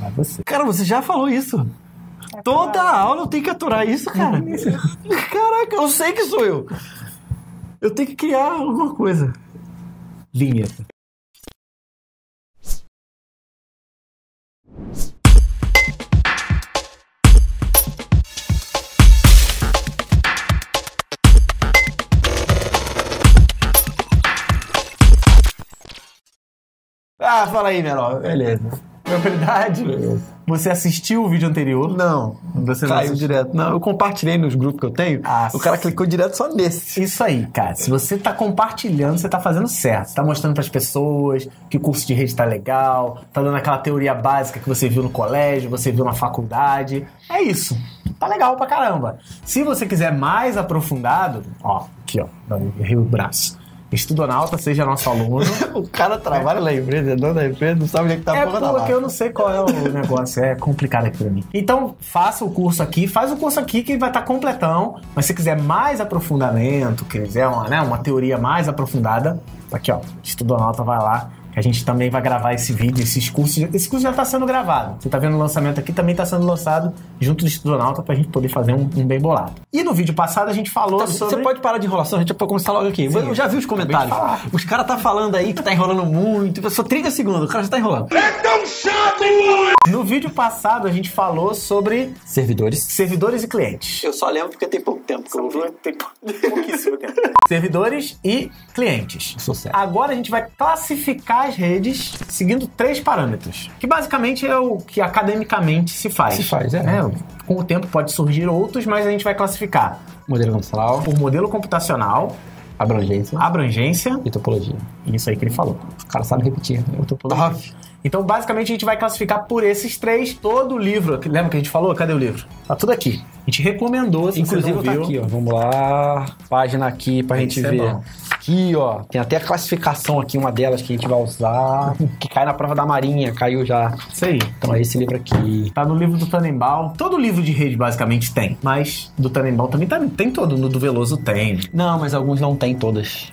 Mas você. Cara, você já falou isso. Toda aula eu tenho que aturar isso, cara. Caraca, eu sei que sou eu. Eu tenho que criar alguma coisa. Vinheta. Ah, fala aí, Menor. Beleza. Na verdade, você assistiu o vídeo anterior? Não, Você não caiu assistiu? direto. Não, eu compartilhei nos grupos que eu tenho. Ah, o cara clicou direto só nesse. Isso aí, cara. Se você tá compartilhando, você tá fazendo certo. Você tá mostrando pras pessoas que o curso de rede tá legal, tá dando aquela teoria básica que você viu no colégio, você viu na faculdade. É isso. Tá legal pra caramba. Se você quiser mais aprofundado, ó, aqui, ó, errei o braço. Estudonauta, seja nosso aluno. O cara trabalha na empresa, é dono da empresa, não sabe onde é que tá a porra da porque eu não sei qual é o negócio, é complicado aqui pra mim. Então, faça o curso aqui, faz o curso aqui que vai estar completão, mas se quiser mais aprofundamento, quiser uma teoria mais aprofundada, aqui ó, Estudonauta vai lá, que a gente também vai gravar esse vídeo, esses cursos. Esse curso já está sendo gravado. Você está vendo o lançamento aqui, também está sendo lançado junto do Estudonauta pra gente poder fazer um bem bolado. E no vídeo passado a gente falou sobre... Você pode parar de enrolação, a gente pode começar logo aqui. Sim, eu já vi os comentários. Os caras tá falando aí que tá enrolando muito. Só 30 segundos, o cara já tá enrolando. É tão chato! No vídeo passado a gente falou sobre... Servidores e clientes. Eu só lembro porque tem pouco tempo que eu ouvi. Tem pouquíssimo tempo. Servidores e clientes. Sou certo. Agora a gente vai classificar as redes seguindo 3 parâmetros, que basicamente é o que academicamente se faz. Com o tempo pode surgir outros, mas a gente vai classificar. Modelo computacional. Por modelo computacional. Abrangência. E topologia. Isso aí que ele falou. O cara sabe repetir. Topologia. Então, basicamente, a gente vai classificar por esses 3 todo o livro. Lembra que a gente falou? Cadê o livro? Tá tudo aqui. A gente recomendou, se inclusive você não viu. Tá aqui, ó. Vamos lá. Página aqui pra gente ver. Aqui, ó. Tem até a classificação aqui, uma delas que a gente vai usar. Que cai na prova da Marinha. Caiu já. Isso aí. Então é esse livro aqui. Tá no livro do Tannenbaum. Todo livro de rede, basicamente, tem. Mas do Tannenbaum também tem todo. No do Veloso tem. Não, mas alguns não tem todas.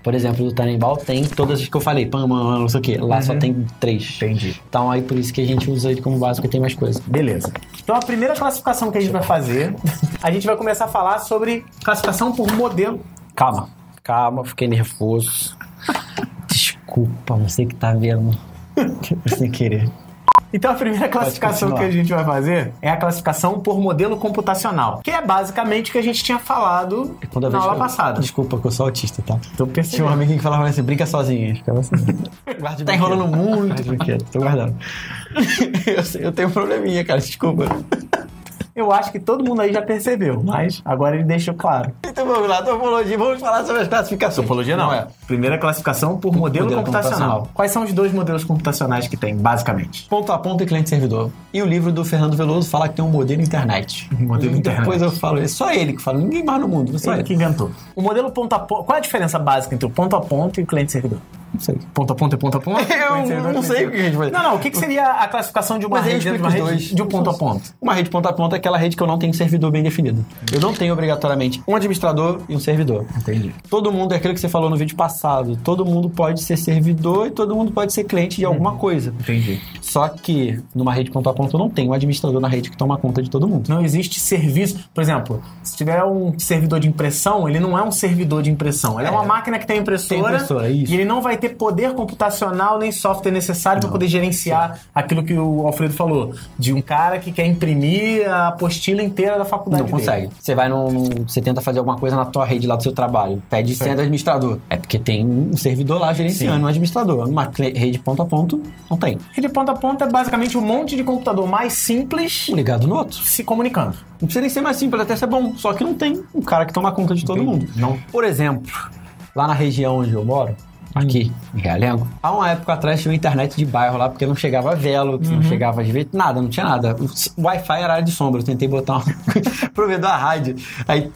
Por exemplo, do Tannenbaum tem todas as que eu falei. Não sei o quê. Lá só tem 3. Entendi. Então aí por isso que a gente usa ele como básico, porque tem mais coisa. Beleza. Então a primeira classificação que a gente vai fazer, a gente vai começar a falar sobre classificação por modelo. Calma, fiquei nervoso. Desculpa, você que tá vendo. Sem querer. Então a primeira classificação que a gente vai fazer é a classificação por modelo computacional, que é basicamente o que a gente tinha falado na aula passada. Desculpa que eu sou autista, tá? Tô percebendo. Tinha um amiguinho que falava assim, brinca sozinho. Ficava assim. Tá enrolando muito. Tô guardando. Eu tenho um probleminha, cara, desculpa. Eu acho que todo mundo aí já percebeu, mas agora ele deixou claro. Então vamos lá, topologia, vamos falar sobre as classificações. Topologia não é. Primeira classificação por modelo computacional. Quais são os 2 modelos computacionais que tem, basicamente? Ponto a ponto e cliente-servidor. E o livro do Fernando Veloso fala que tem um modelo internet. Depois eu falo, é só ele que fala, ninguém mais no mundo, só ele que inventou. O modelo ponto a ponto, qual é a diferença básica entre o ponto a ponto e o cliente-servidor? Não sei. Ponto a ponto e ponto a ponto? Eu não sei o que a gente vai dizer. Não, o que seria a classificação de uma rede dentro de uma rede de um ponto a ponto? Uma rede ponto a ponto é aquela rede que eu não tenho servidor bem definido. Eu não tenho obrigatoriamente um administrador e um servidor. Entendi. Todo mundo, é aquilo que você falou no vídeo passado, todo mundo pode ser servidor e todo mundo pode ser cliente de alguma coisa. Entendi. Só que numa rede ponto a ponto eu não tenho um administrador na rede que toma conta de todo mundo. Não existe serviço. Por exemplo, se tiver um servidor de impressão, ele não é um servidor de impressão. Ele é uma máquina que tem impressora, isso. E ele não vai ter poder computacional nem software necessário para poder gerenciar aquilo que o Alfredo falou, de um cara que quer imprimir a apostila inteira da faculdade Não consegue. Você vai você tenta fazer alguma coisa na tua rede lá do seu trabalho, pede senha do administrador. É porque tem um servidor lá gerenciando um administrador. Uma rede ponto a ponto, não tem. Rede ponto a ponto é basicamente um monte de computador mais simples ligado no outro, se comunicando. Não precisa nem ser mais simples, até ser bom. Só que não tem um cara que toma conta de todo mundo. Não. Por exemplo, lá na região onde eu moro, aqui, em Realengo, há uma época atrás tinha uma internet de bairro lá, porque não chegava velo, não chegava às vezes, nada, não tinha nada. O Wi-Fi era área de sombra, eu tentei botar um provedor a rádio. Aí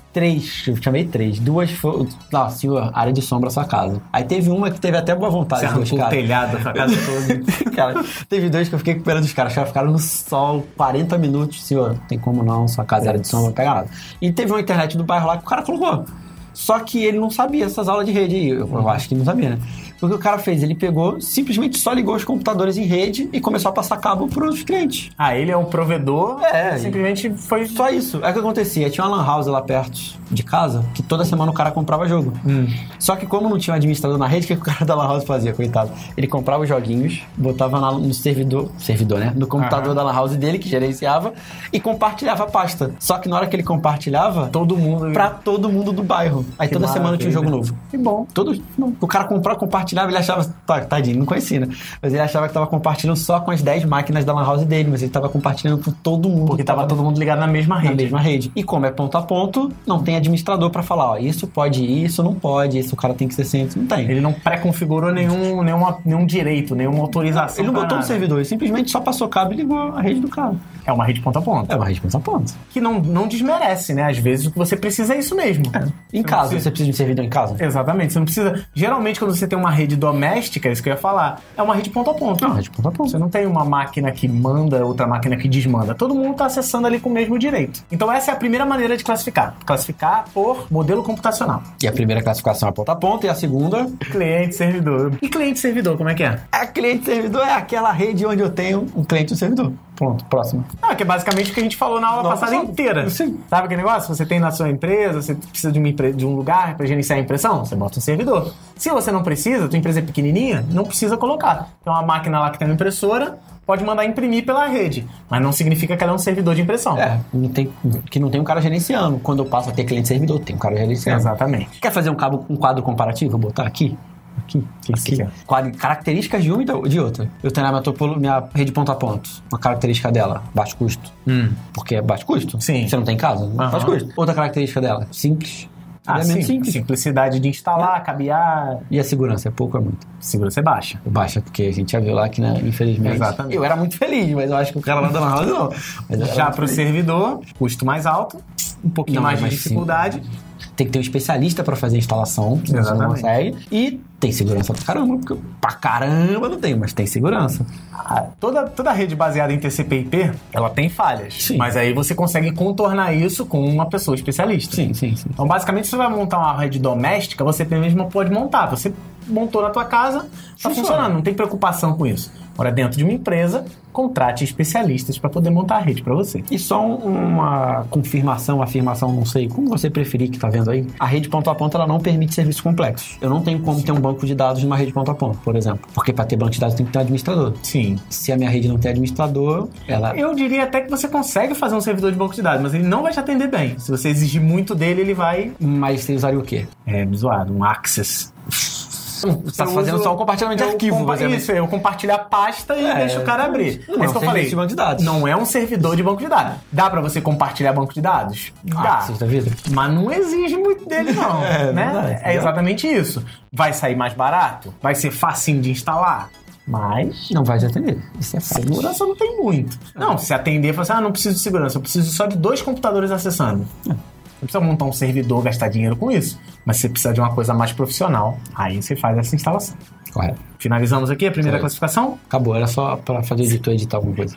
eu chamei 3, 2 foram, senhor, área de sombra a sua casa. Aí teve uma que teve até boa vontade. Você arrancou o telhado da sua casa toda. Cara, teve 2 que eu fiquei com pena dos caras, os caras ficaram no sol 40 minutos, senhor, tem como não, sua casa era de sombra, não pega nada. E teve uma internet do bairro lá que o cara colocou. Só que ele não sabia essas aulas de rede aí. Eu acho que não sabia, né? O que o cara fez? Ele pegou, simplesmente só ligou os computadores em rede e começou a passar cabo pros clientes. Ele é um provedor, simplesmente foi... Só isso. É o que acontecia. Tinha uma lan house lá perto de casa, que toda semana o cara comprava jogo. Só que como não tinha um administrador na rede, o que o cara da lan house fazia, coitado? Ele comprava os joguinhos, botava lá no servidor, né? No computador da lan house dele, que gerenciava, e compartilhava a pasta. Só que na hora que ele compartilhava, todo mundo do bairro. Aí toda semana tinha um jogo novo. Que bom. O cara compartilhava, ele achava... Tadinho, não conhecia, né? Mas ele achava que tava compartilhando só com as 10 máquinas da lan house dele, mas ele tava compartilhando com todo mundo. Porque tava todo mundo ligado na mesma rede. E como é ponto a ponto, não tem administrador pra falar, isso pode ir, isso não pode, isso o cara tem que ser sempre, não tem. Ele não pré-configurou nenhum direito, nenhuma autorização. Ele não botou no servidor, ele simplesmente só passou cabo e ligou a rede do cara. É uma rede ponto a ponto. É uma rede ponto a ponto. Que não desmerece, né? Às vezes o que você precisa é isso mesmo. Em casa, você precisa de um servidor em casa? Exatamente, você não precisa... Geralmente quando você tem uma rede doméstica, é isso que eu ia falar, é uma rede ponto a ponto. Não, rede ponto a ponto. Você não tem uma máquina que manda, outra máquina que desmanda. Todo mundo está acessando ali com o mesmo direito. Então essa é a primeira maneira de classificar. Classificar por modelo computacional. E a primeira classificação é ponto a ponto, e a segunda... Cliente-servidor. E cliente-servidor, como é que é? A cliente-servidor é aquela rede onde eu tenho um cliente e um servidor. Pronto, próximo. Que é basicamente o que a gente falou na aula passada inteira. Sim. Sabe aquele negócio? Você tem na sua empresa, você precisa de um lugar para gerenciar a impressão, você bota um servidor. Se você não precisa, tua empresa é pequenininha, não precisa colocar. Tem uma máquina lá que tem uma impressora, pode mandar imprimir pela rede, mas não significa que ela é um servidor de impressão. Que não tem um cara gerenciando. Quando eu passo a ter cliente-servidor, tem um cara gerenciando. Exatamente. Quer fazer um quadro comparativo? Vou botar aqui. Aqui. Características de uma e de outra. Eu tenho minha rede ponto a ponto. Uma característica dela, baixo custo. Porque é baixo custo? Sim. Você não tem em casa? Baixo custo. Outra característica dela, simples. Simples. Simplicidade de instalar, cabear. E a segurança, é pouco ou é muito? Segurança é baixa. Baixa, porque a gente já viu lá que, né, infelizmente... Exatamente. Eu era muito feliz, mas eu acho que o cara lá da lan house não. Já pro servidor, custo mais alto, um pouquinho mais de dificuldade. Tem que ter um especialista pra fazer a instalação, senão você não consegue. E tem segurança pra caramba, porque pra caramba não tem, mas tem segurança. Toda rede baseada em TCP/IP, ela tem falhas. Sim. Mas aí você consegue contornar isso com uma pessoa especialista. Sim. Então, basicamente, se você vai montar uma rede doméstica, você mesmo pode montar. Você montou na tua casa, tá funcionando, não tem preocupação com isso. Agora, dentro de uma empresa, contrate especialistas para poder montar a rede para você. E só uma afirmação, não sei, como você preferir que tá vendo aí, a rede ponto a ponto, ela não permite serviços complexos. Eu não tenho como ter um banco de dados numa rede ponto a ponto, por exemplo. Porque para ter banco de dados tem que ter um administrador. Sim. Se a minha rede não tem administrador, ela... Eu diria até que você consegue fazer um servidor de banco de dados, mas ele não vai te atender bem. Se você exigir muito dele, ele vai... Mas você usaria o quê? Zoado, um Access. Você tá fazendo só um compartilhamento de arquivo. Isso, eu compartilho a pasta e deixo o cara abrir. Não é isso que eu falei. De banco de dados. Não é um servidor de banco de dados. Dá pra você compartilhar banco de dados? Dá. Mas não exige muito dele, não. Né? É exatamente isso. Vai sair mais barato? Vai ser facinho de instalar? Mas... não vai te atender. Isso é fácil. Segurança não tem muito. Não, se atender, fala assim, não preciso de segurança, eu preciso só de 2 computadores acessando. Não precisa montar um servidor, gastar dinheiro com isso. Mas se você precisa de uma coisa mais profissional, aí você faz essa instalação. Correto. Finalizamos aqui a primeira classificação? Acabou, era só para fazer o editor editar alguma coisa.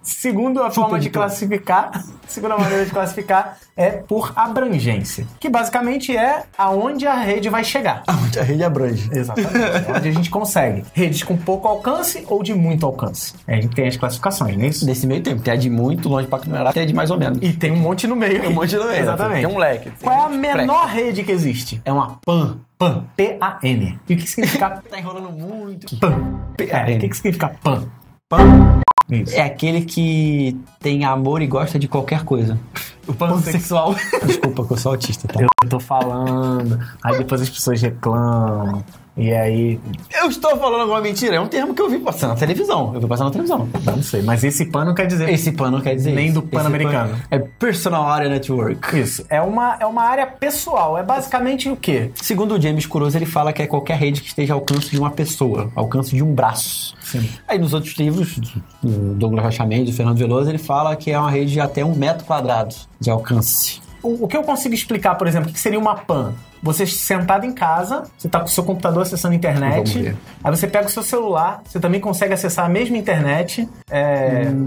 Segunda forma de classificar, segunda maneira de classificar é por abrangência, que basicamente é aonde a rede vai chegar. Aonde a rede abrange. Exatamente, é onde a gente consegue. Redes com pouco alcance ou de muito alcance. A gente tem as classificações, não é isso? Nesse meio tempo, tem a de muito longe para numerar, tem a de mais ou menos. E tem um monte no meio. Tem um monte no meio. Exatamente. Tem um leque. Qual é a menor rede que existe? É uma PAN. PAN. P-A-N. E o que significa? Tá enrolando muito. PAN. P-A-N. O que significa PAN? PAN. Isso. É aquele que tem amor e gosta de qualquer coisa. O pansexual. Desculpa, que eu sou autista, tá? Eu tô falando, aí depois as pessoas reclamam. E aí... eu estou falando alguma mentira? É um termo que eu vi passando na televisão. Eu vi passando na televisão. Não sei, mas esse PAN não quer dizer... esse PAN não quer dizer nem isso. Do Pan-Americano. É Personal Area Network. Isso. É uma área pessoal. É basicamente o quê? Segundo o James Kuroso, ele fala que é qualquer rede que esteja ao alcance de uma pessoa. Ao alcance de um braço. Sim. Aí nos outros livros, do Douglas Rocha Mendes, do Fernando Veloso, ele fala que é uma rede de até 1 metro quadrado de alcance. O que eu consigo explicar, por exemplo, o que seria uma PAN? Você sentado em casa, você tá com o seu computador acessando a internet, aí você pega o seu celular, você também consegue acessar a mesma internet,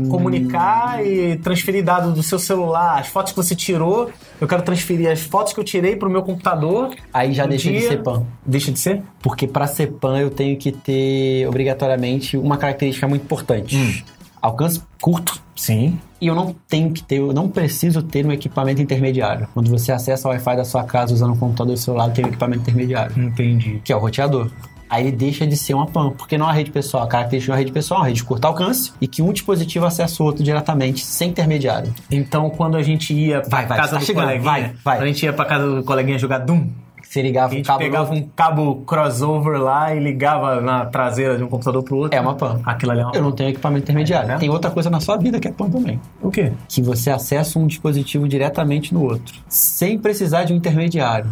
comunicar e transferir dados do seu celular, as fotos que você tirou, eu quero transferir as fotos que eu tirei pro meu computador. Aí já deixa de ser PAN. Deixa de ser? Porque para ser PAN eu tenho que ter, obrigatoriamente, uma característica muito importante. Alcance curto. Sim. E eu não preciso ter um equipamento intermediário. Quando você acessa o Wi-Fi da sua casa usando um computador celular, tem um equipamento intermediário. Entendi. Que é o roteador. Aí ele deixa de ser uma PAN, porque não é uma rede pessoal. A característica de uma rede pessoal é uma rede de curto alcance e que um dispositivo acessa o outro diretamente, sem intermediário. Então, quando a gente ia pra casa do coleguinha, quando a gente ia pra casa do coleguinha jogar Doom, você ligava a gente pegava um cabo crossover lá e ligava na traseira de um computador pro outro. É uma PAN. Aquilo ali é uma PAN. Eu não tenho equipamento intermediário. Tem outra coisa na sua vida que é PAN também. O quê? Que você acessa um dispositivo diretamente no outro, sem precisar de um intermediário.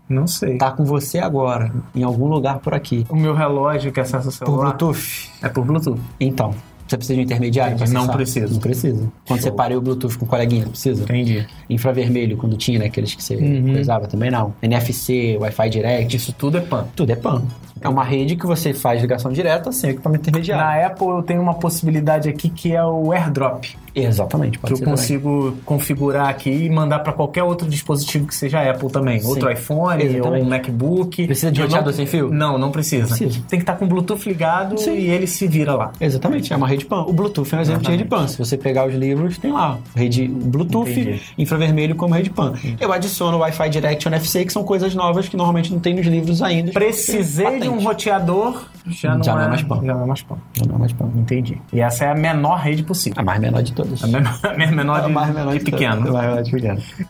Não sei. Tá com você agora, em algum lugar por aqui. O meu relógio que acessa o celular... Por Bluetooth? É por Bluetooth. Então, você precisa de um intermediário? Não precisa. Não precisa. Quando você parei o Bluetooth com o coleguinha, precisa? Entendi. Infravermelho, quando tinha, né? Aqueles que você coisava, também não. NFC, Wi-Fi Direct. Isso tudo é PAN. Tudo é PAN. É uma rede que você faz ligação direta sem equipamento intermediário. Na Apple eu tenho uma possibilidade aqui que é o AirDrop. Exatamente, pode que ser eu consigo configurar aqui e mandar para qualquer outro dispositivo que seja Apple também. Sim. Outro iPhone ou um MacBook. Precisa de roteador sem fio? Não precisa. Tem que estar com o Bluetooth ligado e ele se vira lá. Exatamente, é uma rede PAN. O Bluetooth é um exemplo de rede PAN. Se você pegar os livros, tem lá. Rede Bluetooth, infravermelho como rede PAN. Eu adiciono o Wi-Fi Direct e o NFC, que são coisas novas que normalmente não tem nos livros ainda. Precisei de um roteador, já não é mais PAN. Já não é mais PAN. Já não é mais PAN. Entendi. E essa é a menor rede possível. A mais menor de todas. A menor de pequeno.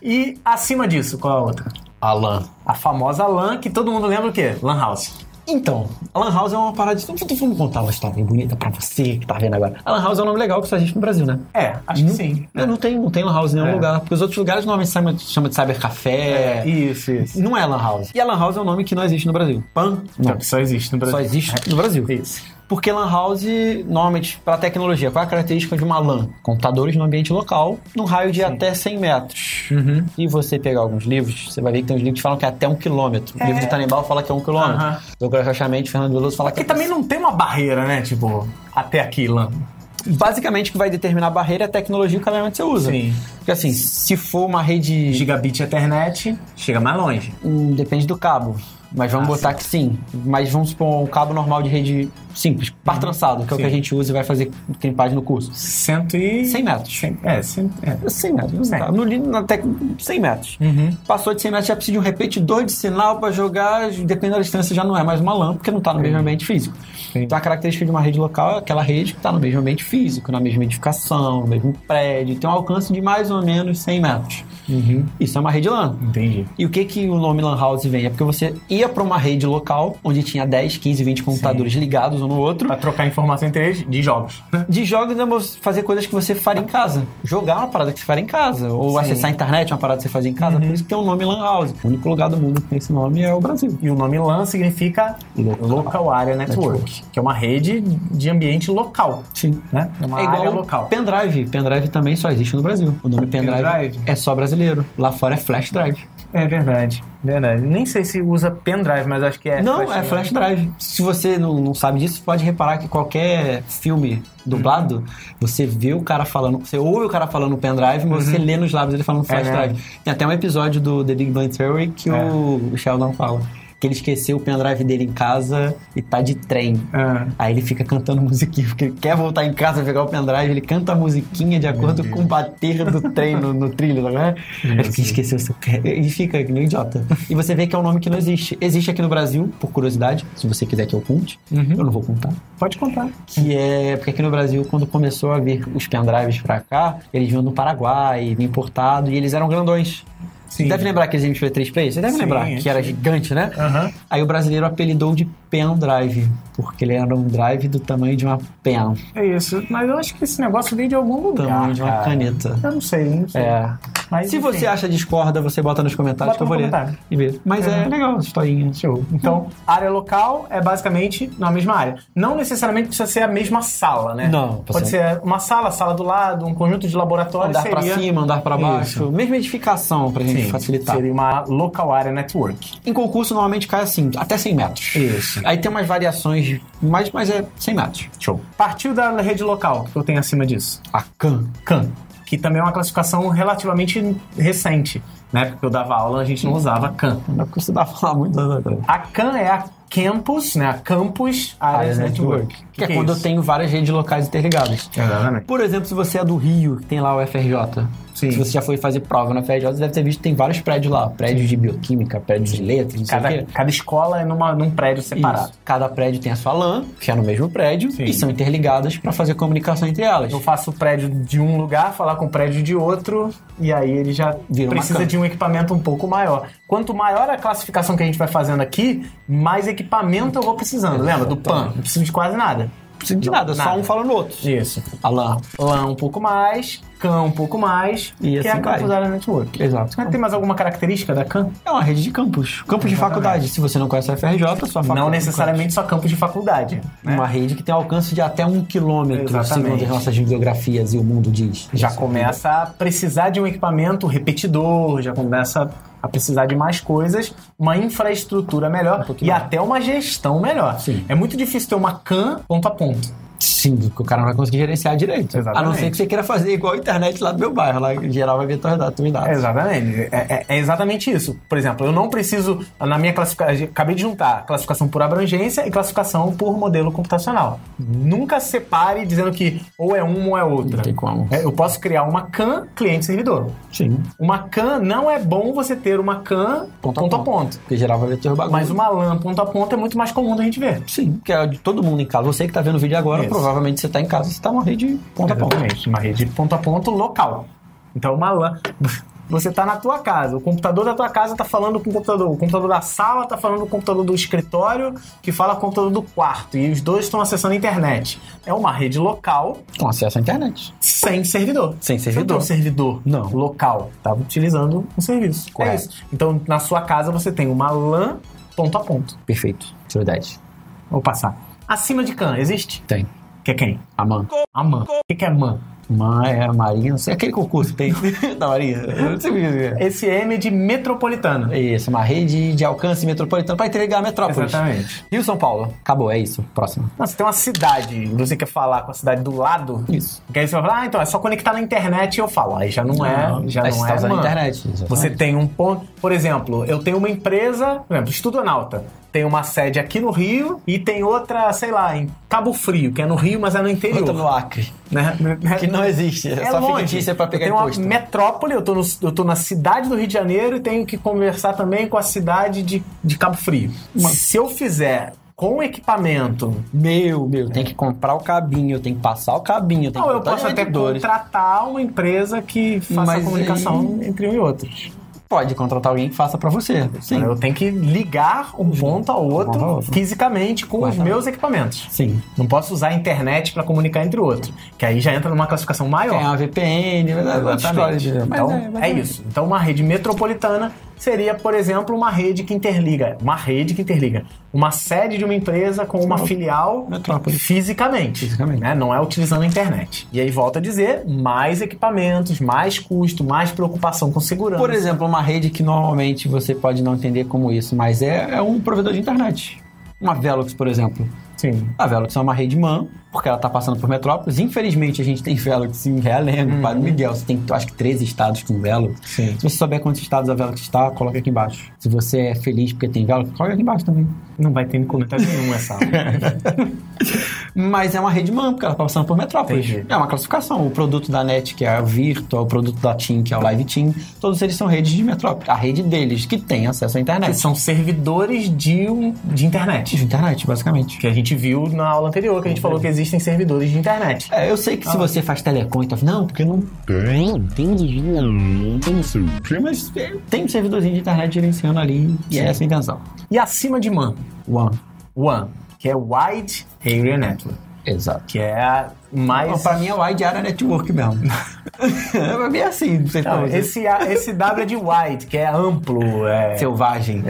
E acima disso, qual é a outra? A LAN. A famosa LAN, que todo mundo lembra o quê? LAN House. Então, a Lan House é uma parada de... Vamos contar uma história bonita pra você que tá vendo agora. A Lan House é um nome legal que só existe no Brasil, né? Acho que sim. Não tem Lan House em nenhum lugar. Porque os outros lugares normalmente chamam de cybercafé. Isso. Não é Lan House. E a Lan House é um nome que não existe no Brasil. PAN? Não. Só existe no Brasil. Só existe no Brasil. Isso. Porque Lan House, normalmente, para tecnologia, qual é a característica de uma LAN? Computadores no ambiente local, num raio de até 100 metros. E você pegar alguns livros, você vai ver que tem uns livros que falam que é até 1 quilômetro. O livro do Tannenbaum fala que é 1 quilômetro. Doutor Rochamento, Fernando Veloso fala que também não tem uma barreira, né? Tipo, até aqui, LAN. Basicamente, o que vai determinar a barreira é a tecnologia e o cabeamento que você usa. Sim. Porque assim, se for uma rede... Gigabit Ethernet, chega mais longe. Depende do cabo. Mas vamos botar que sim. Mas vamos supor um cabo normal de rede simples, par trançado, que é o que a gente usa e vai fazer crimpagem no curso. 100 metros. 100 metros. 100 metros. Passou de 100 metros, já precisa de um repetidor de sinal para jogar, dependendo da distância, já não é mais uma LAN, porque não está no mesmo ambiente físico. Então a característica de uma rede local é aquela rede que está no mesmo ambiente físico, na mesma edificação, no mesmo prédio, tem um alcance de mais ou menos 100 metros. Isso é uma rede LAN. Entendi. E o que o nome LAN House vem? É porque você ia para uma rede local, onde tinha 10, 15, 20 computadores ligados um no outro. Pra trocar informação entre eles de jogos. De jogos, né, fazer coisas que você faria em casa. Jogar uma parada que você faria em casa. Ou acessar a internet, uma parada que você fazia em casa. Por isso que tem o nome LAN House. O único lugar do mundo que tem esse nome é o Brasil. E o nome LAN significa Local Area Network, que é uma rede de ambiente local. Sim. Né? É uma área local. Pendrive. Pendrive também só existe no Brasil. O nome pendrive é só brasileiro. Lá fora é flash drive. É verdade. Nem sei se usa pendrive, mas acho que é flash drive. Se você não sabe disso, pode reparar que qualquer filme dublado, você vê o cara falando, você ouve o cara falando pendrive, mas você lê nos lábios ele falando flash drive. Tem até um episódio do The Big Bang Theory que o Sheldon fala que ele esqueceu o pendrive dele em casa e tá de trem. Aí ele fica cantando musiquinha, porque ele quer voltar em casa pegar o pendrive, ele canta a musiquinha de acordo com o bater do trem no trilho, não é? Ele esqueceu o seu... E fica que nem idiota. E você vê que é um nome que não existe. Existe aqui no Brasil, por curiosidade, se você quiser que eu conte. Eu não vou contar. Pode contar. Que é... Porque aqui no Brasil, quando começou a vir os pendrives pra cá, eles vinham do Paraguai, vinham importados, e eles eram grandões. Sim. Você deve lembrar aqueles MP3 players? Você deve lembrar que era gigante, né? Aí o brasileiro apelidou de pendrive, porque ele era um drive do tamanho de uma pen. É isso, mas eu acho que esse negócio veio de algum lugar. Tamanho de uma caneta. Eu não sei. Mas, Se você acha discorda, você bota nos comentários que eu vou ler e ver. Mas é legal essa historinha. Show. Então, área local é basicamente na mesma área. Não necessariamente precisa ser a mesma sala, né? Não. Pode ser uma sala do lado, um conjunto de laboratórios. Andar pra cima, andar pra baixo. Isso. Mesma edificação pra gente facilitar. Seria uma local area network. Em concurso, normalmente cai assim, até 100 metros. Isso. Aí tem umas variações, mas é 100 metros. Show. Partiu da rede local, que eu tenho acima disso. A CAN. CAN, que também é uma classificação relativamente recente. Na época que eu dava aula, a gente não usava CAN. Não é porque você dá pra falar muito anos atrás. A CAN é a Campus, né? A Campus Area Network. Que é quando eu tenho várias redes locais interligadas. Exatamente. Por exemplo, se você é do Rio, que tem lá o FRJ. Sim. Se você já foi fazer prova na FRJ, você deve ter visto que tem vários prédios lá. Prédios de bioquímica, prédios de letras, não sei o quê. Cada escola é num prédio separado. Isso. Cada prédio tem a sua LAN, que é no mesmo prédio, e são interligadas para fazer comunicação entre elas. Eu faço o prédio de um lugar, falar com o prédio de outro, e aí ele já precisa de um equipamento um pouco maior. Quanto maior a classificação que a gente vai fazendo aqui, mais equipamento eu vou precisando. Lembra do PAN? Não preciso de quase nada. Não precisa de nada, só um fala no outro. Isso. A LAN. LAN um pouco mais, CAN um pouco mais, e que assim é a Campus Area Network. Exato. Tem mais alguma característica da CAN? É uma rede de campus. Campus de faculdade. Se você não conhece a FRJ, sua faculdade. Não necessariamente só campus de faculdade. Né? Uma rede que tem alcance de até 1 quilômetro, segundo as nossas bibliografias e o mundo diz. Já começa a precisar de um equipamento repetidor, já começa a precisar de mais coisas, uma infraestrutura melhor e até uma gestão melhor. Sim. É muito difícil ter uma CAN ponto a ponto. Sim, porque o cara não vai conseguir gerenciar direito. Exatamente. A não ser que você queira fazer igual a internet lá do meu bairro, lá em geral vai ver todos os dados. Exatamente. É exatamente isso. Por exemplo, eu não preciso, na minha classificação, acabei de juntar classificação por abrangência e classificação por modelo computacional. Nunca separe dizendo que ou é uma ou é outra. Não tem como. Eu posso criar uma CAN cliente-servidor. Sim. Uma CAN, não é bom você ter uma CAN ponto a ponto. Porque geral vai ver teu bagulho. Mas uma LAN ponto a ponto é muito mais comum da gente ver. Sim, porque é de todo mundo em casa. Você que tá vendo o vídeo agora, provavelmente você tá em casa, você tá numa rede ponto a ponto. Exatamente, uma rede ponto a ponto local. Então uma LAN... Você tá na tua casa, o computador da tua casa tá falando com o computador da sala tá falando com o computador do escritório, que fala com o computador do quarto, e os dois estão acessando a internet. É uma rede local... Com acesso à internet. Sem servidor. Sem servidor. Você não tem um servidor local. Tava utilizando um serviço. Correto. É isso. Então, na sua casa, você tem uma LAN ponto a ponto. Perfeito. Tirou 10. Vou passar. Acima de CAN, existe? Tem. Que é quem? A MAN. A MAN. O que é MAN? MAN é a Marinha, não sei, aquele concurso que tem da Marinha. Eu não sei o que é. Esse M é de metropolitana. Isso, uma rede de alcance metropolitano para interligar a metrópole. Exatamente. Rio São Paulo. Acabou, é isso. Próximo. Não, você tem uma cidade, você quer falar com a cidade do lado? Isso. Que aí você vai falar, então é só conectar na internet e eu falo. Aí já não é. Já aí não você é tá usando a MAN. internet. Exatamente. Você tem um ponto. Por exemplo, eu tenho uma empresa, por exemplo, Estudonauta. Tem uma sede aqui no Rio e tem outra, sei lá, em Cabo Frio, que é no Rio, mas é no interior. Outra no Acre. Né? Que não existe. É só longe. fictícia pra pegar eu tenho imposto. uma metrópole, eu tô na cidade do Rio de Janeiro e tenho que conversar também com a cidade de Cabo Frio. Se eu fizer com equipamento... Meu, tem que comprar o cabinho, tem que passar o cabinho, tem que eu posso até contratar uma empresa que faça a comunicação entre um e outros. Pode contratar alguém que faça pra você. Sim. Eu tenho que ligar um ponto ao outro fisicamente com os meus equipamentos. Sim. Não posso usar a internet para comunicar entre outros, que aí já entra numa classificação maior. Tem uma VPN, exatamente. Então, é isso. Então, uma rede metropolitana seria, por exemplo, uma rede que interliga uma sede de uma empresa com uma filial fisicamente. Né? Não é utilizando a internet. E aí, volto a dizer, mais equipamentos, mais custo, mais preocupação com segurança. Por exemplo, uma rede que normalmente você pode não entender como isso, mas é um provedor de internet. Uma Velox, por exemplo. Sim. A Velox é uma rede MAN, porque ela está passando por metrópoles. Infelizmente, a gente tem Velox em Realengo, Padre Miguel. Você tem, acho que, 13 estados com Velox. Sim. Se você souber quantos estados a Velox está, coloca aqui embaixo. Se você é feliz porque tem Velox, coloca aqui embaixo também. Não vai ter comentário nenhum essa aula. Mas é uma rede MAN, porque ela está passando por metrópoles. Entendi. É uma classificação. O produto da NET, que é o Virtual, o produto da TIM, que é o Live TIM, todos eles são redes de metrópole. A rede deles, que tem acesso à internet. Que são servidores de internet. De internet, basicamente. Que a gente viu na aula anterior, que a gente falou que existem servidores de internet. Eu sei que se você faz telecom, então, não, porque não tem, mas tem um servidorzinho de internet gerenciando ali, e é essa a intenção. E acima de MAN? WAN. WAN, que é Wide Area Network. Exato. Que é a mais... Pra mim é Wide Area Network mesmo. Pra mim é assim, não sei como. Esse W é de wide, que é amplo. Selvagem.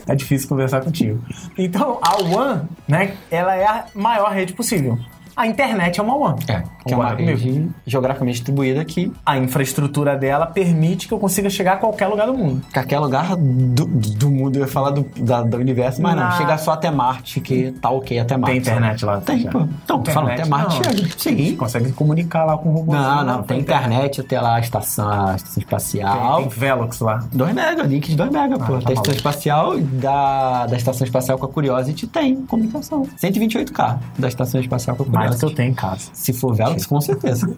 É difícil conversar contigo. Então, a WAN, né, ela é a maior rede possível. A internet é uma WAN. Que é uma rede geograficamente distribuída que... A infraestrutura dela permite que eu consiga chegar a qualquer lugar do mundo. Qualquer lugar do mundo, eu ia falar do universo, mas não, chega só até Marte, que tá ok até Marte. Tem internet lá? Tem, pô. Então, tô falando, até Marte chega. Sim. Consegue se comunicar lá com o robô. Não, tem internet até lá, a estação espacial. Tem Velox lá. 2 mega, link de 2 mega, pô. Até a estação espacial, da estação espacial com a Curiosity tem comunicação. 128K da estação espacial com a Curiosity. Mais que eu tenho em casa. Se for Velox, com certeza.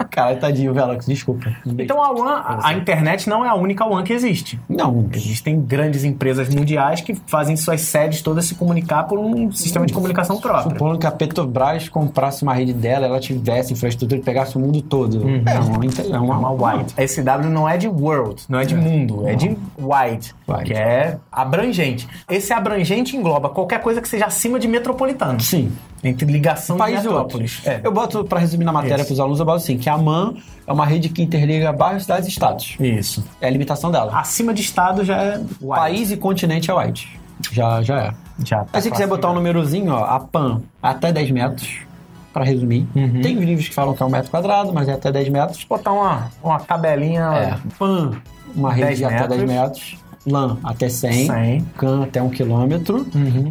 Cara, tadinho, Velox, desculpa. Então a WAN, a internet não é a única WAN que existe. Não. Existem grandes empresas mundiais que fazem suas sedes todas se comunicar por um sistema de comunicação próprio. Supondo que a Petrobras comprasse uma rede dela, ela tivesse infraestrutura e pegasse o mundo todo. É uma wide. Esse W não é de world, não é de mundo, é de wide, que é abrangente. Esse abrangente engloba qualquer coisa que seja acima de metropolitano. Sim. Entre ligação país de metrópolis. Eu boto, pra resumir na matéria para os alunos, eu boto assim, que a MAN é uma rede que interliga bairros, cidades e estados. Isso. É a limitação dela. Acima de estado já é wide. País e continente é wide. Já é. Mas se quiser botar um númerozinho, ó, a PAN até 10 metros, para resumir. Tem livros que falam que é 1 metro quadrado, mas é até 10 metros. Botar uma tabelinha... PAN, uma rede de até 10 metros. LAN até 100. CAN até 1 quilômetro.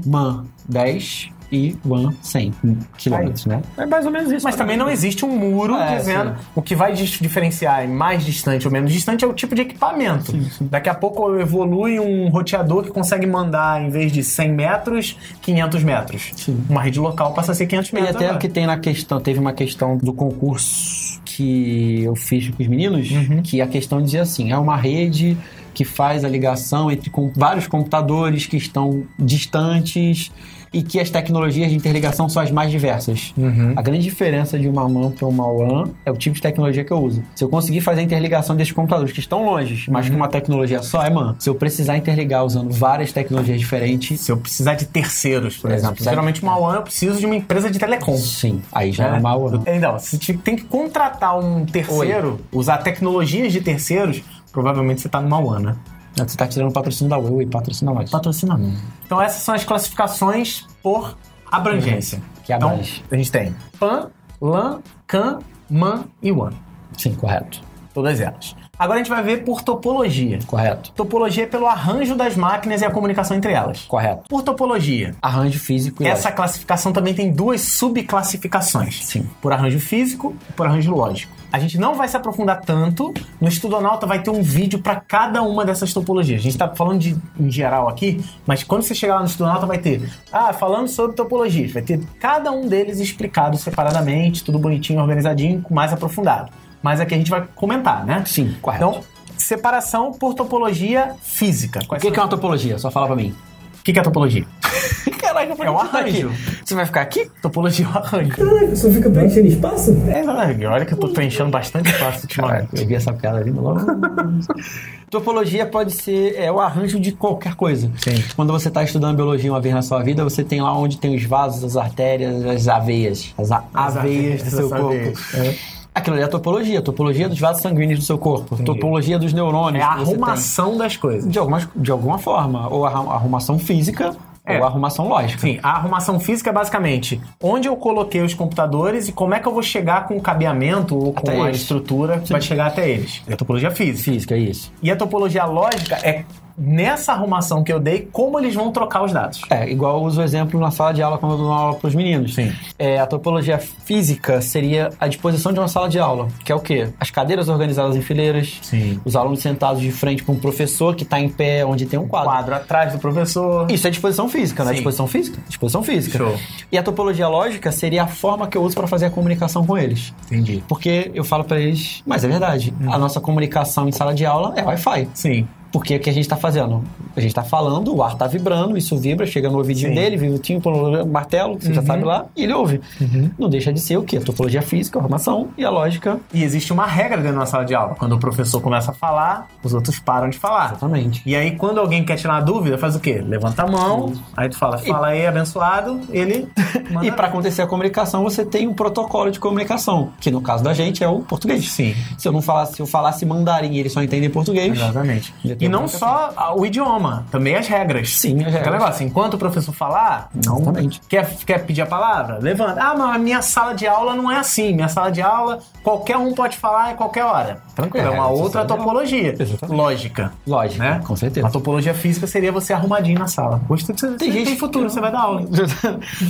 MAN 10 e WAN 100 quilômetros, né? É mais ou menos isso. Mas também não existe um muro dizendo... Sim. O que vai diferenciar em mais distante ou menos distante é o tipo de equipamento. Sim. Daqui a pouco evolui um roteador que consegue mandar, em vez de 100 metros, 500 metros. Sim. Uma rede local passa a ser 500 metros. E até o que tem na questão... Teve uma questão do concurso que eu fiz com os meninos, que a questão dizia assim, é uma rede que faz a ligação entre vários computadores que estão distantes e que as tecnologias de interligação são as mais diversas. A grande diferença de uma MAN para uma WAN é o tipo de tecnologia que eu uso. Se eu conseguir fazer a interligação desses computadores que estão longe, mas com uma tecnologia só, é MAN. Se eu precisar interligar usando várias tecnologias diferentes... Se eu precisar de terceiros, por exemplo. Geralmente uma WAN eu preciso de uma empresa de telecom. Sim, aí já é uma WAN. Então, se tem que contratar um terceiro, usar tecnologias de terceiros, provavelmente você está numa WAN, né? Você está tirando o patrocínio da Oi e patrocina nós. Patrocina não. Então essas são as classificações por abrangência. Que abrange. Então, a gente tem PAN, LAN, CAN, MAN e WAN. Sim, correto. Todas elas. Agora a gente vai ver por topologia. Correto. Topologia é pelo arranjo das máquinas e a comunicação entre elas. Correto. Por topologia. Arranjo físico e essa classificação também tem 2 subclassificações. Sim. Por arranjo físico e por arranjo lógico. A gente não vai se aprofundar tanto. No Estudonauta vai ter um vídeo para cada uma dessas topologias. A gente está falando em geral aqui, mas quando você chegar lá no Estudonauta vai ter... falando sobre topologias. Vai ter cada um deles explicado separadamente, tudo bonitinho, organizadinho, mais aprofundado. Mas aqui a gente vai comentar, né? Sim, correto. Então, separação por topologia física. O que é uma topologia? Só fala pra mim. O que é topologia? Caraca, é o arranjo. Você vai ficar aqui? Topologia é o arranjo. Caraca, só fica preenchendo espaço? Olha que eu tô preenchendo bastante espaço ultimamente. Eu vi essa piada vindo logo. Topologia pode ser o arranjo de qualquer coisa. Sim. Quando você está estudando biologia uma vez na sua vida, você tem lá onde tem os vasos, as artérias, as aveias. As aveias do seu corpo. Aquilo ali é a topologia. Topologia dos vasos sanguíneos do seu corpo. Entendi. Topologia dos neurônios. É a arrumação das coisas. De alguma forma. Ou a arrumação física... Ou a arrumação lógica. Sim, a arrumação física é basicamente onde eu coloquei os computadores e como é que eu vou chegar com o cabeamento ou com a estrutura que vai chegar até eles. É a topologia física. Física, é isso. E a topologia lógica é nessa arrumação que eu dei, como eles vão trocar os dados. Igual eu uso o exemplo na sala de aula quando eu dou aula para os meninos. Sim. A topologia física seria a disposição de uma sala de aula, que é o quê? As cadeiras organizadas em fileiras, sim, os alunos sentados de frente para um professor que está em pé, onde tem um quadro. Quadro atrás do professor. Isso é disposição física, não é disposição física? Disposição física. Show. E a topologia lógica seria a forma que eu uso para fazer a comunicação com eles. Entendi. Porque eu falo para eles, mas é verdade, a nossa comunicação em sala de aula é Wi-Fi. Sim. Porque o que a gente tá fazendo? A gente tá falando, o ar tá vibrando, isso vibra, chega no ouvidinho dele, vibra o tímpano, o martelo, que você já sabe lá, e ele ouve. Não deixa de ser o quê? A topologia física, a formação e a lógica. E existe uma regra dentro da sala de aula. Quando o professor começa a falar, os outros param de falar. Exatamente. E aí, quando alguém quer tirar uma dúvida, faz o quê? Levanta a mão, aí tu fala aí, abençoado, ele manda... E para acontecer a comunicação, você tem um protocolo de comunicação, que no caso da gente é o português. Sim. Se eu falasse mandarim e ele só entende português... Exatamente. E não só o idioma, também as regras. Sim, as regras. Aquele negócio, enquanto o professor falar, Exatamente. Quer pedir a palavra? Levanta. Ah, mas a minha sala de aula não é assim. Minha sala de aula, qualquer um pode falar em qualquer hora. Tranquilo, é uma outra topologia. Exatamente. Lógica. Lógica, né? Com certeza. A topologia física seria você arrumadinho na sala. Hoje tem futuro, você vai dar aula.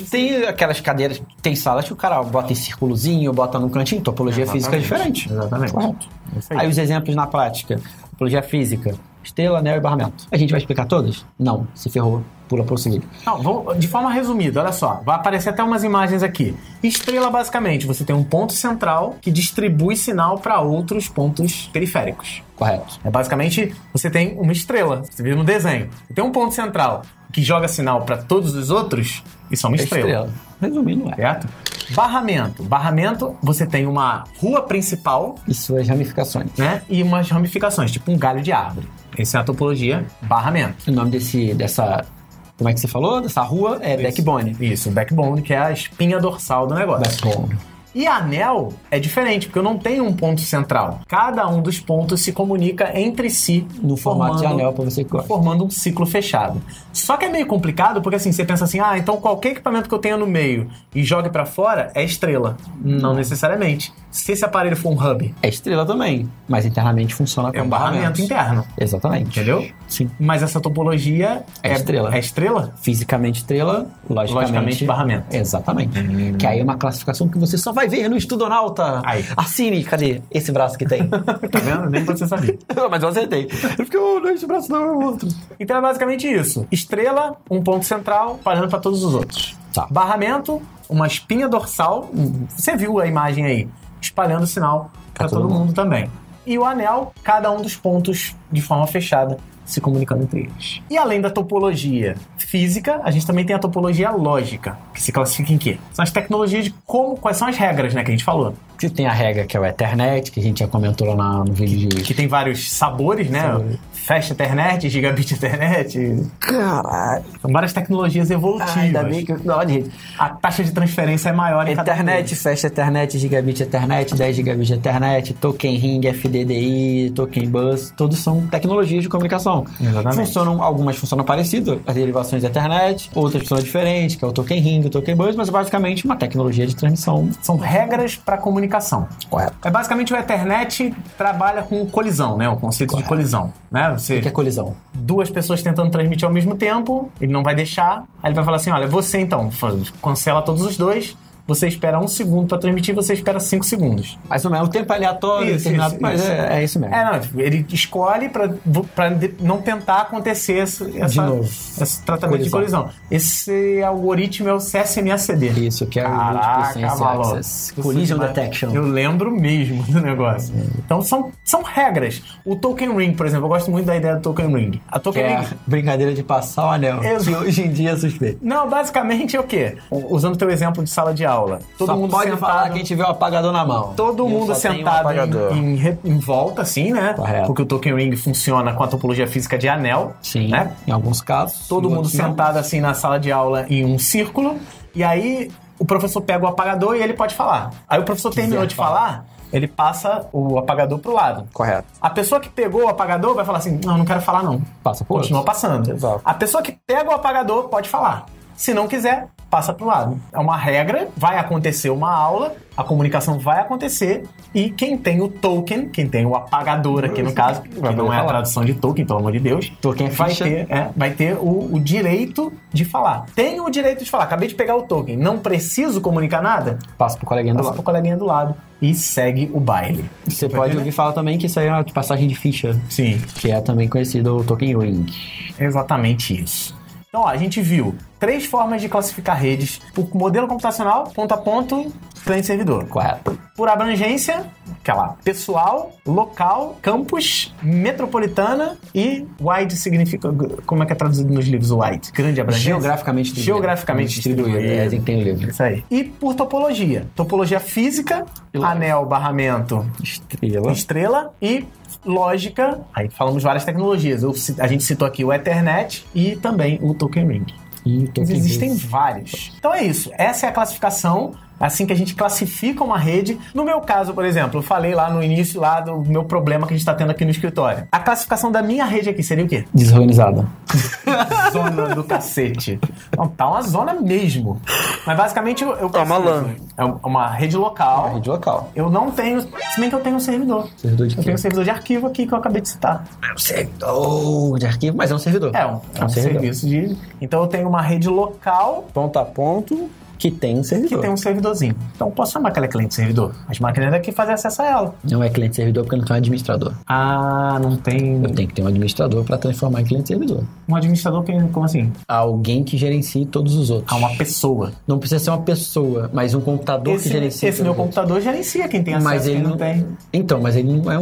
Tem aquelas cadeiras, tem salas que o cara bota em círculozinho, bota num cantinho, topologia física é diferente. Exatamente. Correto. É aí os exemplos na prática, topologia física, estrela, anel e barramento. A gente vai explicar todas? Não, se ferrou, pula para o seguinte. Não, de forma resumida, olha só, vai aparecer até umas imagens aqui. Estrela, basicamente, você tem um ponto central que distribui sinal para outros pontos periféricos. Correto. Basicamente, você tem uma estrela, você viu no desenho. Você tem um ponto central que joga sinal para todos os outros, isso é uma estrela. Resumindo, certo? Barramento, você tem uma rua principal e suas ramificações, né? E umas ramificações, tipo um galho de árvore. Essa é a topologia barramento. O nome dessa... Como é que você falou? Dessa rua é backbone. Isso, backbone, que é a espinha dorsal do negócio. Backbone. E anel é diferente, porque eu não tenho um ponto central. Cada um dos pontos se comunica entre si. No formato de anel, para você que gosta. Formando um ciclo fechado. Só que é meio complicado, porque assim, você pensa assim, então qualquer equipamento que eu tenha no meio e jogue para fora é estrela. Não necessariamente. Se esse aparelho for um hub... É estrela também, mas internamente funciona como barramento interno. Exatamente. Entendeu? Sim. Mas essa topologia é estrela. É estrela? Fisicamente estrela, logicamente barramento. Exatamente. Que aí é uma classificação que você só vai ver no Estudonauta. Assine, cadê esse braço que tem? Tá vendo? Nem você sabia. Mas eu acertei. Porque esse braço não é o outro. Então é basicamente isso. Estrela, um ponto central, parando para todos os outros. Tá. Barramento, uma espinha dorsal. Você viu a imagem aí? Espalhando o sinal para todo mundo também. E o anel, cada um dos pontos de forma fechada, se comunicando entre eles. E além da topologia física, a gente também tem a topologia lógica, que se classifica em quê? São as tecnologias de quais são as regras, né, que a gente falou. Que tem a regra que é o Ethernet, que a gente já comentou lá no vídeo de... Que tem vários sabores, né? Fast Ethernet, Gigabit Ethernet. Caralho. São várias tecnologias evolutivas. Ainda bem que... A taxa de transferência é maior em cada Ethernet, Fast Ethernet, Gigabit Ethernet, 10 Gigabit Ethernet, Token Ring, FDDI, Token Bus, todos são tecnologias de comunicação. Exatamente. Algumas funcionam parecido, as derivações da Ethernet, outras funcionam diferentes, que é o Token Ring, o Token Bus, mas basicamente uma tecnologia de transmissão. São regras para comunicação. Correto. Basicamente o Ethernet trabalha com colisão, né? O conceito de colisão, né? O que é colisão? Duas pessoas tentando transmitir ao mesmo tempo, ele não vai deixar, aí ele vai falar assim, olha, você então, cancela todos os dois, você espera 1 segundo para transmitir, você espera 5 segunos. Mais ou menos, o tempo é aleatório, mas é isso mesmo. Ele escolhe para não tentar acontecer esse tratamento de colisão. Esse algoritmo é o CSMACD. Isso, que é o Collision Detection. Eu lembro mesmo do negócio. Então, são regras. O Token Ring, por exemplo, eu gosto muito da ideia do Token Ring. A Token Ring... brincadeira de passar o anel, que hoje em dia é suspeito. Não, basicamente é o quê? Usando o teu exemplo de sala de aula. Todo só mundo pode sentado, falar que a gente vê o apagador na mão. Todo mundo sentado em volta, assim, né? Correto. Porque o Token Ring funciona com a topologia física de anel. Sim, né? Em alguns casos. Todo mundo sentado assim na sala de aula em um círculo. E aí o professor pega o apagador e ele pode falar. Aí o professor terminou de falar, ele passa o apagador pro lado. Correto. A pessoa que pegou o apagador vai falar assim, não quero falar não. Passa por Continua passando. Exato. A pessoa que pega o apagador pode falar. Se não quiser, passa pro lado. É uma regra, vai acontecer uma aula, a comunicação vai acontecer e quem tem o token, quem tem o apagador aqui no caso, que não é a tradução de token, pelo amor de Deus, token vai ter o direito de falar. Tem o direito de falar. Acabei de pegar o token, não preciso comunicar nada? Passa pro coleguinha do lado. E segue o baile. Você pode ouvir falar também que isso aí é uma passagem de ficha.Sim. Que é também conhecido o Token Ring. Exatamente isso. Então, a gente viu 3 formas de classificar redes por modelo computacional, ponto a ponto, cliente-servidor. Correto. Por abrangência, que é lá, pessoal, local, campus, metropolitana e wide significa, como é que é traduzido nos livros o wide? Grande abrangência? Geograficamente distribuído. É assim que tem o livro. Isso aí. E por topologia. Topologia física, anel, barramento, estrela e lógica. Aí falamos várias tecnologias. A gente citou aqui o Ethernet e também o Token Ring. Existem vários. Então é isso. Essa é a classificação. Assim que a gente classifica uma rede. No meu caso, por exemplo, eu falei lá no início lá do meu problema que a gente tá tendo aqui no escritório. A classificação da minha rede aqui seria o quê? Desorganizada. Zona do cacete. Não, tá uma zona mesmo. Mas basicamente eu é uma LAN. É uma rede local. Uma rede local. Eu não tenho, se bem que eu tenho um servidor. Servidor de quê? Eu tenho um servidor de arquivo aqui que eu acabei de citar. É um servidor de arquivo, mas é um servidor. É um serviço de... Então eu tenho uma rede local... Ponto a ponto... que tem um servidor. Que tem um servidorzinho. Então, posso chamar aquela cliente-servidor. As máquinas daqui fazem acesso a ela. Não é cliente-servidor porque não tem um administrador. Ah, não tem... Eu tenho que ter um administrador para transformar em cliente-servidor. Um administrador, como assim? Alguém que gerencie todos os outros. Ah, uma pessoa. Não precisa ser uma pessoa, mas um computador que gerencia. Esse meu computador gerencia quem tem acesso, mas ele quem não tem. Então, mas ele não é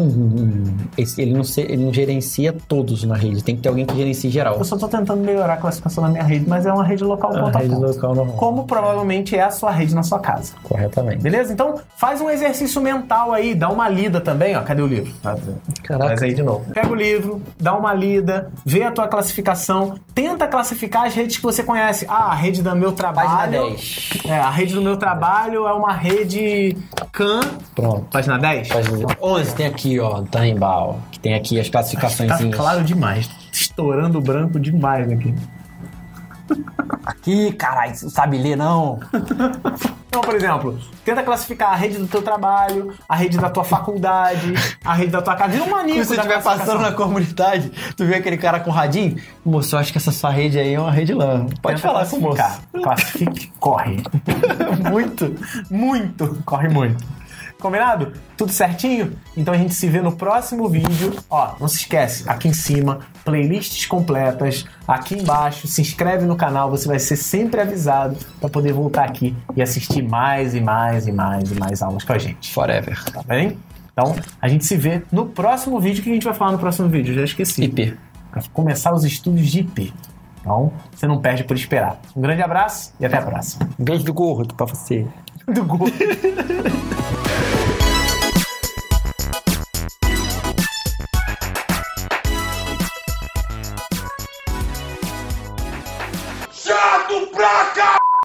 ele não gerencia todos na rede. Tem que ter alguém que gerencie geral. Eu só tô tentando melhorar a classificação da minha rede, mas é uma rede local ponto a ponto. Local normal. Como provavelmente é a sua rede na sua casa. Corretamente. Beleza? Então, faz um exercício mental aí, dá uma lida também, ó. Cadê o livro? Caraca. Faz aí de novo. Pega o livro, dá uma lida, vê a tua classificação, tenta classificar as redes que você conhece. Ah, a rede do meu trabalho... Página 10. A rede do meu trabalho é uma rede CAN. Pronto. Página 10? Página 11 tem aqui, ó, Taimbao, que tem aqui as classificações. Tá claro demais. Estourando o branco demais aqui. Aqui, caralho, você não sabe ler, não? Então, por exemplo, tenta classificar a rede do teu trabalho, a rede da tua faculdade, a rede da tua casa. Vira um maníaco. Se você estiver passando na comunidade, tu vê aquele cara com radinho, moço, eu acho que essa sua rede aí é uma rede LAN. Pode falar com o moço. Classifique, corre. muito, corre muito. Combinado? Tudo certinho? Então a gente se vê no próximo vídeo. Ó, não se esquece, aqui em cima, playlists completas. Aqui embaixo, se inscreve no canal, você vai ser sempre avisado para poder voltar aqui e assistir mais e mais aulas com a gente. Forever. Tá bem? Então, a gente se vê no próximo vídeo. O que a gente vai falar no próximo vídeo? Eu já esqueci. IP. Para começar os estudos de IP. Então, você não perde por esperar. Um grande abraço e até a próxima. Um beijo do gordo pra você. Do gordo. Chato pra cá!